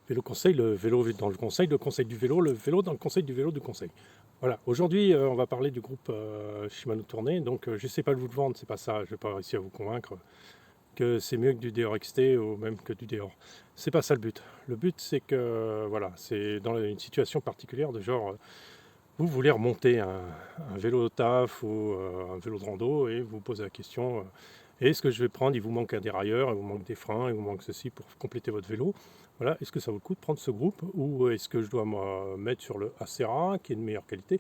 Vélo conseil, le vélo dans le conseil du vélo, le vélo dans le conseil du vélo du conseil. Voilà, aujourd'hui on va parler du groupe Shimano Tournée, donc j'essaie pas de vous le vendre, c'est pas ça, je vais pas réussir à vous convaincre que c'est mieux que du Deore XT ou même que du Deore. C'est pas ça le but. Le but c'est que voilà, c'est dans une situation particulière de genre vous voulez remonter un vélo taf ou un vélo de rando et vous posez la question est-ce que je vais prendre, il vous manque un dérailleur, il vous manque des freins, il vous manque ceci pour compléter votre vélo. Voilà, est-ce que ça vaut le coup de prendre ce groupe ou est-ce que je dois me mettre sur le Acera qui est de meilleure qualité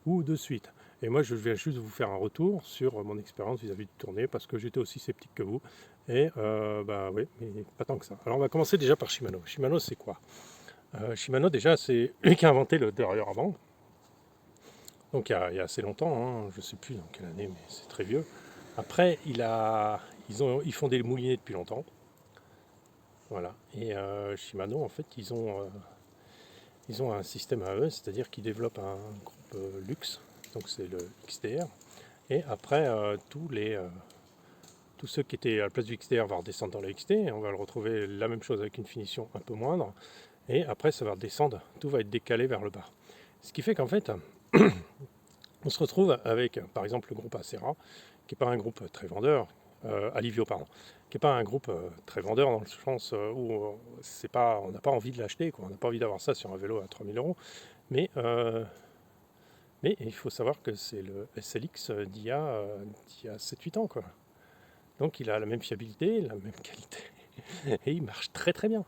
ou de suite. Et moi je viens juste vous faire un retour sur mon expérience vis-à-vis de tournée parce que j'étais aussi sceptique que vous. Et bah oui, mais pas tant que ça. Alors on va commencer déjà par Shimano. Shimano c'est quoi Shimano déjà c'est lui qui a inventé le dérailleur avant. Donc il y a assez longtemps, hein, je ne sais plus dans quelle année, mais c'est très vieux. Après, ils font des moulinets depuis longtemps. Voilà. Et Shimano, en fait, ils ont un système à eux, c'est-à-dire qu'ils développent un groupe luxe, donc c'est le XTR. Et après, tous ceux qui étaient à la place du XTR vont redescendre dans le XT. On va le retrouver la même chose avec une finition un peu moindre. Et après, ça va redescendre, tout va être décalé vers le bas. Ce qui fait qu'en fait, on se retrouve avec, par exemple, le groupe Acera, qui n'est pas un groupe très vendeur, Alivio, pardon, qui n'est pas un groupe très vendeur dans le sens où on n'a pas envie de l'acheter, on n'a pas envie d'avoir ça sur un vélo à 3000 euros, mais, mais il faut savoir que c'est le SLX d'il y a 7-8 ans, quoi. Donc il a la même fiabilité, la même qualité, et il marche très très bien.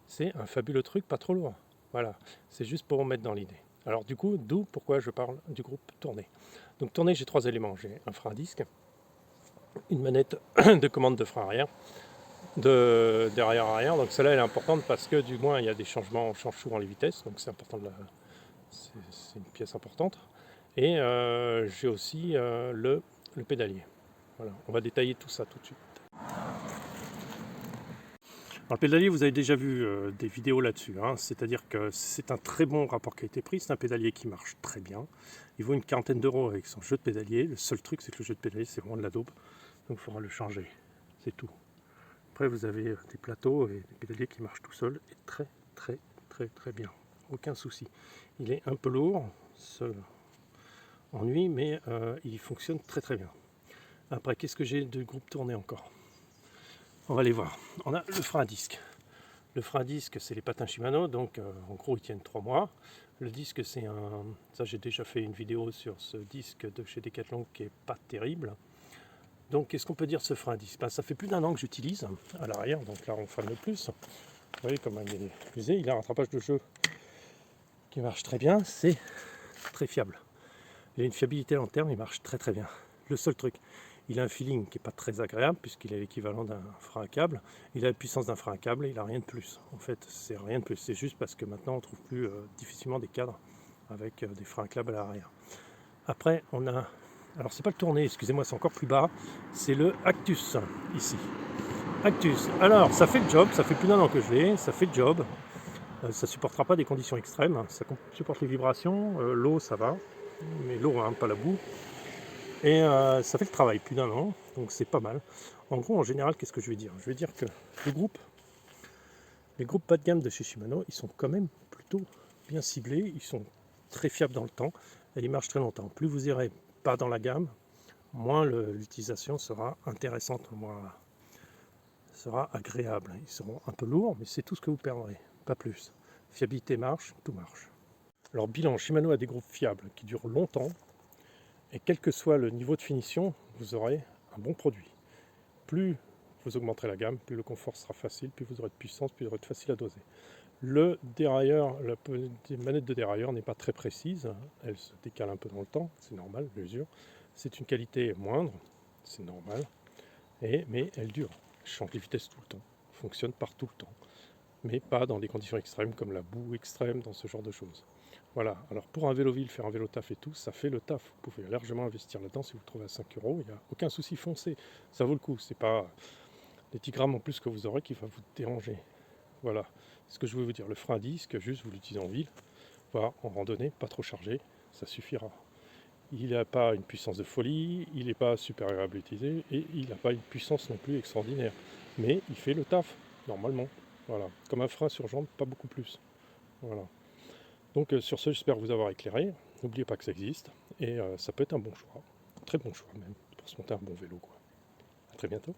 C'est un fabuleux truc, pas trop lourd. Voilà, c'est juste pour vous mettre dans l'idée. Alors du coup, d'où pourquoi je parle du groupe Tournée. Donc Tournée, j'ai trois éléments. J'ai un frein à disque, une manette de commande de frein arrière, de derrière arrière. Donc celle-là, elle est importante parce que du moins, il y a des changements, on change souvent les vitesses, donc c'est important c'est une pièce importante. Et j'ai aussi le pédalier. Voilà, on va détailler tout ça tout de suite. Alors, le pédalier, vous avez déjà vu des vidéos là-dessus, hein. C'est-à-dire que c'est un très bon rapport qualité-prix, c'est un pédalier qui marche très bien. Il vaut une quarantaine d'euros avec son jeu de pédalier. Le seul truc, c'est que le jeu de pédalier, c'est vraiment de la daube, donc il faudra le changer. C'est tout. Après, vous avez des plateaux et des pédaliers qui marchent tout seuls et très, très, très, très bien. Aucun souci. Il est un peu lourd, seul ennui, mais il fonctionne très, très bien. Après, qu'est-ce que j'ai de groupe tourné encore? On va les voir. On a le frein à disque. Le frein à disque, c'est les patins Shimano, donc en gros ils tiennent 3 mois. Le disque, c'est un. Ça, j'ai déjà fait une vidéo sur ce disque de chez Decathlon qui est pas terrible. Donc, qu'est-ce qu'on peut dire de ce frein à disque? Ça fait plus d'1 an que j'utilise à l'arrière, donc là on freine le plus. Vous voyez comment il est usé, il a un rattrapage de jeu qui marche très bien, c'est très fiable. Il a une fiabilité à long terme, il marche très très bien. Le seul truc, il a un feeling qui n'est pas très agréable puisqu'il est l'équivalent d'un frein à câble. Il a la puissance d'un frein à câble et il n'a rien de plus. En fait, c'est rien de plus. C'est juste parce que maintenant on trouve plus difficilement des cadres avec des freins à câble à l'arrière. Après, on a. Alors, c'est pas le tourné, excusez-moi, c'est encore plus bas. C'est le Actus, ici. Actus. Alors, ça fait le job, ça fait plus d'1 an que je l'ai, ça fait le job. Ça supportera pas des conditions extrêmes, ça supporte les vibrations, l'eau ça va, mais l'eau, hein, pas la boue. Et ça fait le travail, plus d'1 an, donc c'est pas mal. En gros, en général, qu'est-ce que je vais dire? Je vais dire que les groupes bas de gamme de chez Shimano, ils sont quand même plutôt bien ciblés, ils sont très fiables dans le temps, et ils marchent très longtemps. Plus vous irez pas dans la gamme, moins l'utilisation sera intéressante, moins sera agréable. Ils seront un peu lourds, mais c'est tout ce que vous perdrez, pas plus. Fiabilité marche, tout marche. Alors bilan, Shimano a des groupes fiables qui durent longtemps, et quel que soit le niveau de finition, vous aurez un bon produit. Plus vous augmenterez la gamme, plus le confort sera facile, plus vous aurez de puissance, plus vous aurez de facile à doser. Le dérailleur, la manette de dérailleur n'est pas très précise, elle se décale un peu dans le temps, c'est normal, l'usure. C'est une qualité moindre, c'est normal, mais elle dure. Elle change les vitesses tout le temps, fonctionne par tout le temps, mais pas dans des conditions extrêmes comme la boue extrême, dans ce genre de choses. Voilà, alors pour un vélo ville, faire un vélo taf et tout, ça fait le taf. Vous pouvez largement investir là-dedans si vous le trouvez à 5 euros, il n'y a aucun souci, foncé. Ça vaut le coup, c'est pas les 10 grammes en plus que vous aurez qui va vous déranger. Voilà, ce que je voulais vous dire, le frein à disque, juste vous l'utilisez en ville, voire en randonnée, pas trop chargé, ça suffira. Il n'a pas une puissance de folie, il n'est pas super agréable à utiliser et il n'a pas une puissance non plus extraordinaire. Mais il fait le taf, normalement. Voilà, comme un frein sur jambe, pas beaucoup plus. Voilà. Donc sur ce, j'espère vous avoir éclairé. N'oubliez pas que ça existe et ça peut être un bon choix, un très bon choix même, pour se monter un bon vélo, quoi. À très bientôt.